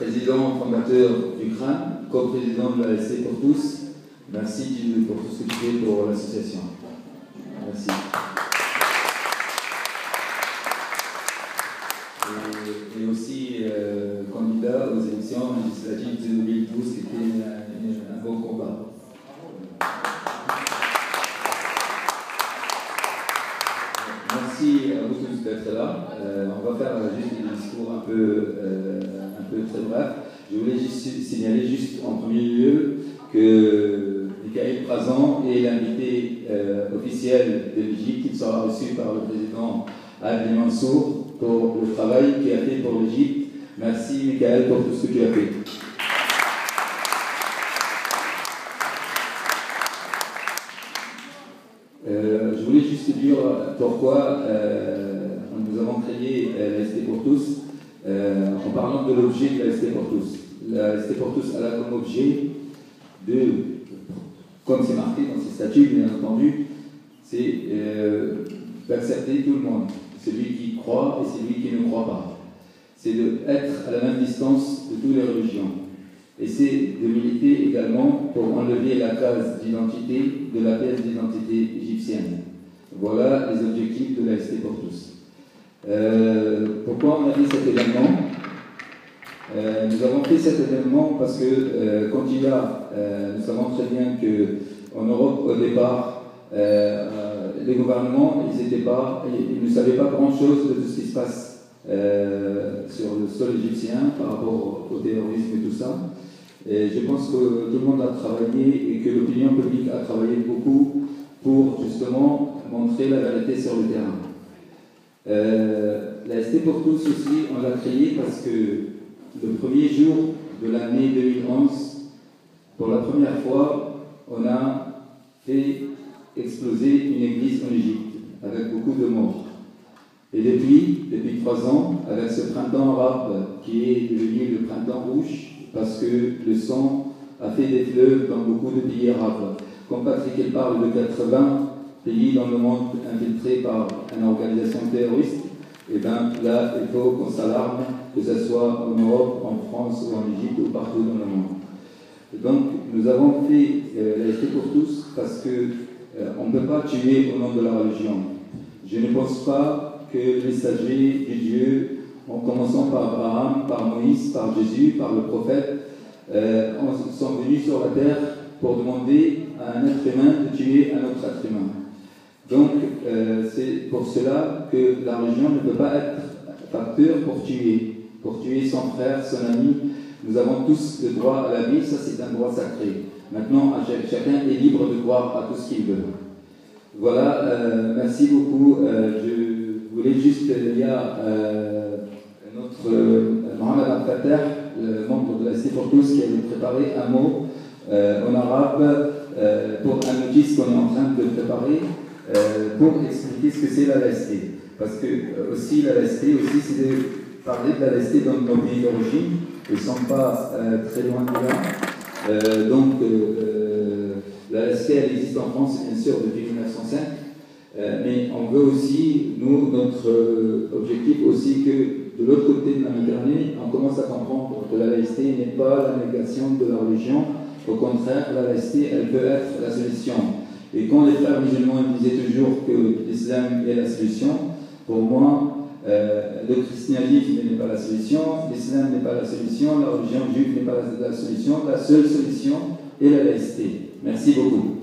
président fondateur du CRAN, co-président de la l'AST pour tous. Merci pour tout ce que tu fais pour l'association. Merci. Et aussi candidat aux élections législatives de 2012, qui était un beau combat. Merci à vous tous d'être là. On va faire juste des discours un peu très brefs. Je voulais juste signaler en premier lieu que Michael Prazan est l'invité officiel de l'Égypte. Il sera reçu par le président Adli Mansour pour le travail qu'il a fait pour l'Égypte. Merci Michael pour tout ce que tu as fait. Je voulais juste dire pourquoi nous avons créé l'AST pour tous en parlant de l'objet de l'AST pour tous. L'AST pour tous a comme objet comme c'est marqué dans ses statuts, bien entendu, c'est d'accepter tout le monde, celui qui croit et celui qui ne croit pas. C'est d'être à la même distance de toutes les religions. Et c'est de militer également pour enlever la case d'identité de la pièce d'identité égyptienne. Voilà les objectifs de l'AST pour tous. Pourquoi on a fait cet événement? Nous avons fait cet événement parce que quand nous savons très bien qu'en Europe, au départ, les gouvernements, ils ne savaient pas grand-chose de tout ce qui se passe sur le sol égyptien par rapport au terrorisme et tout ça. Et je pense que tout le monde a travaillé et que l'opinion publique a travaillé beaucoup pour justement montrer la vérité sur le terrain. L'AST pour tous aussi, on l'a créé parce que le premier jour de l'année 2011, pour la première fois, on a fait exploser une église en Égypte avec beaucoup de morts. Et depuis 3 ans, avec ce printemps arabe qui est devenu le printemps rouge, parce que le sang a fait des fleuves dans beaucoup de pays arabes. Comme Patrick parle de 80 pays dans le monde infiltrés par une organisation terroriste, et bien là, il faut qu'on s'alarme, que ce soit en Europe, en France ou en Égypte ou partout dans le monde. Et donc, nous avons fait l'AST pour tous parce qu'on ne peut pas tuer au nom de la religion. Je ne pense pas que les messagers de Dieu, en commençant par Abraham, par Moïse, par Jésus, par le prophète, sont venus sur la terre pour demander à un être humain de tuer un autre être humain. Donc, c'est pour cela que la religion ne peut pas être facteur pour tuer son frère, son ami. Nous avons tous le droit à la vie, ça c'est un droit sacré. Maintenant, chacun est libre de croire à tout ce qu'il veut. Voilà, merci beaucoup. Je voulais juste, il y a notre Mohamed Al-Fatter, le membre de l'AST pour tous, qui avait préparé un mot en arabe pour un notice qu'on est en train de préparer pour expliquer ce que c'est la l'AST. Parce que aussi la l'AST, c'est de parler de la l'AST dans nos pays d'origine. Ils ne sont pas très loin de là. Donc la l'AST, elle existe en France, bien sûr, depuis 1905. Mais on veut aussi, nous, notre objectif aussi que de l'autre côté de la Méditerranée, on commence à comprendre que la laïcité n'est pas la négation de la religion. Au contraire, la laïcité, elle peut être la solution. Et quand les frères musulmans disaient toujours que l'islam est la solution, pour moi, le christianisme n'est pas la solution, l'islam n'est pas la solution, la religion juive n'est pas la solution, la seule solution est la laïcité. Merci beaucoup.